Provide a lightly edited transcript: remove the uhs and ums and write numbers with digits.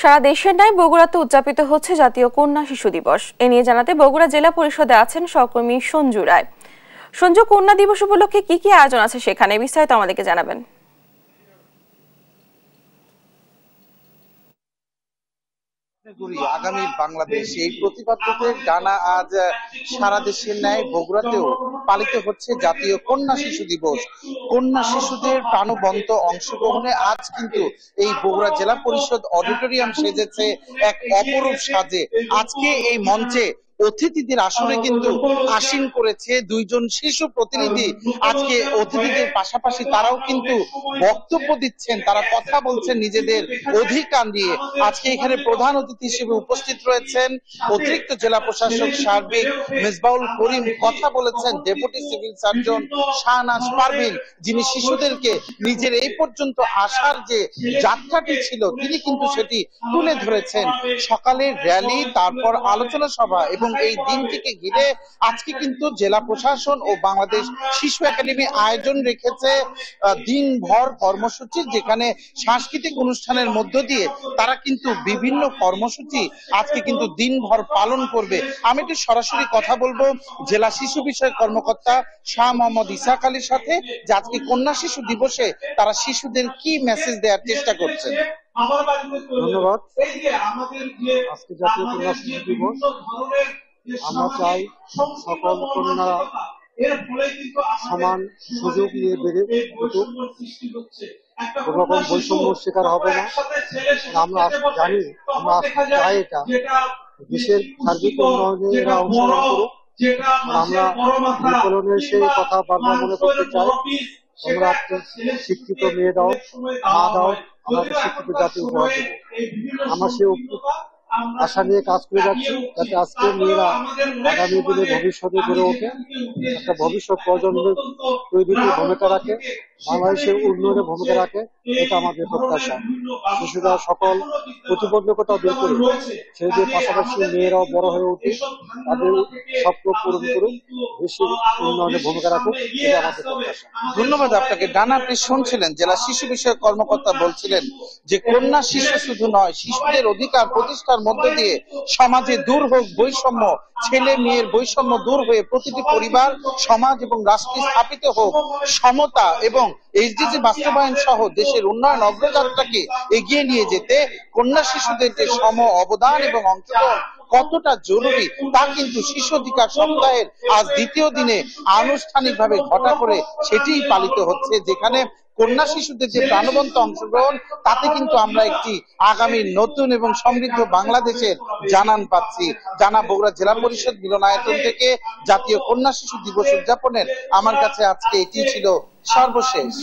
সারা দেশের ন্যায় বগুড়াতে উদযাপিত হচ্ছে জাতীয় কন্যা শিশু দিবস। এ নিয়ে জানাতে বগুড়া জেলা পরিষদে আছেন সহকর্মী সঞ্জু রায়। সঞ্জু, কন্যা দিবস উপলক্ষে কি কি আয়োজন আছে সেখানে, বিস্তারিত আমাদেরকে জানাবেন। আগামী বাংলাদেশ এই প্রতিপাদ্যতে ডানা আজ সারা দেশের ন্যায় বগুড়াতেও পালিত হচ্ছে জাতীয় কন্যা শিশু দিবস। কন্যা শিশুদের প্রাণবন্ত অংশগ্রহণে আজ কিন্তু এই বগুড়া জেলা পরিষদ অডিটোরিয়াম সেজেছে এক অপরূপ সাজে। আজকে এই মঞ্চে অতিথিদের আসরে কিন্তু আসীন করেছে দুইজন শিশু প্রতিনিধি। আজকে অতিথিদের পাশাপাশি তারাও কিন্তু বক্তব্য দিচ্ছেন, তারা কথা বলছেন নিজেদের অধিকার নিয়ে। আজকে এখানে প্রধান অতিথি হিসেবে উপস্থিত রয়েছেন অতিরিক্ত জেলা প্রশাসক সার্বিক মেজবাউল করিম। কথা বলেছেন deputy civil surgeon Shahnaz Parvin, যিনি শিশুদেরকে নিজের এই পর্যন্ত আসার যে যাত্রাটি ছিল তিনি কিন্তু সেটি তুলে ধরেছেন। সকালে র্যালি, তারপর আলোচনা সভা এবং এই দিনটিকে ঘিরে আজকে কিন্তু জেলা প্রশাসন ও বাংলাদেশ শিশু একাডেমি আয়োজন রেখেছে দিনভর কর্মসূচি, যেখানে সাংস্কৃতিক অনুষ্ঠানের মধ্য দিয়ে তারা কিন্তু বিভিন্ন কর্মসূচি আজকে কিন্তু দিনভর পালন করবে। আমি একটু সরাসরি কথা বলবো জেলা শিশু বিষয়ক কর্মকর্তা শাহ মোহাম্মদ ইসাক আলীর সাথে, যে আজকে কন্যা শিশু দিবসে তারা শিশুদের কি মেসেজ দেওয়ার চেষ্টা করছেন। ধন্যবাদ। আজকে জাতীয় কন্যা শিশু দিবস। আমরা চাই সকল কন্যারা সমান সুযোগ নিয়ে বেড়ে উঠুক, কোন রকম বৈষম্য শিকার হবে না। আমরা জানি, আমরা চাই এটা দেশের সার্বিক উন্নয়নে এরা অংশগ্রহণ করুক। আমরা বিকলনের সেই কথা বারবার মনে করতে চাই, তোমরা শিক্ষিত মেয়ে দাও, মা দাও, আমাদের শিক্ষিত জাতি উপহার দেবো। আমরা সে আশা নিয়ে কাজ করে যাচ্ছি, যাতে আজকে মেয়েরা আগামী দিনে ভবিষ্যতে গড়ে ওঠে, একটা ভবিষ্যৎ প্রজন্মের তৈরিতে ভূমিকা রাখে, বাংলাদেশের উন্নয়নে ভূমিকা রাখে। এটা আমাদের প্রত্যাশা। শিশুরা সকল প্রতিবন্ধকতা দূর করে ছেলেদের পাশাপাশি মেয়েরাও বড় হয়ে উঠে তাদের স্বপ্ন পূরণ করুক, দেশের উন্নয়নে ভূমিকা রাখুক, এটা আমাদের প্রত্যাশা। ধন্যবাদ আপনাকে। ডানা, আপনি শুনছিলেন জেলা শিশু বিষয়ক কর্মকর্তা বলছিলেন যে কন্যা শিশু শুধু নয়, শিশুদের অধিকার প্রতিষ্ঠার মধ্য দিয়ে সমাজে দূর হোক বৈষম্য, ছেলে মেয়ের বৈষম্য দূর হয়ে প্রতিটি পরিবার, সমাজ এবং রাষ্ট্রে স্থাপিত হোক সমতা এবং এইচডিজি বাস্তবায়ন সহ দেশের উন্নয়ন অগ্রযাত্রাকে এগিয়ে নিয়ে যেতে কন্যা শিশুদের যে সম অবদান এবং অংশগ্রহণ কতটা জরুরি তা কিন্তু শিশু অধিকার সপ্তাহের আজ দ্বিতীয় দিনে আনুষ্ঠানিকভাবে ঘটা করে সেটিই পালিত হচ্ছে, যেখানে কন্যা শিশুদের যে প্রাণবন্ত অংশগ্রহণ তাতে কিন্তু আমরা একটি আগামী নতুন এবং সমৃদ্ধ বাংলাদেশের জানান পাচ্ছি। জানা বগুড়া জেলা পরিষদ মিলনায়তন থেকে জাতীয় কন্যা শিশু দিবস উদযাপনের আমার কাছে আজকে এটি ছিল সর্বশেষ।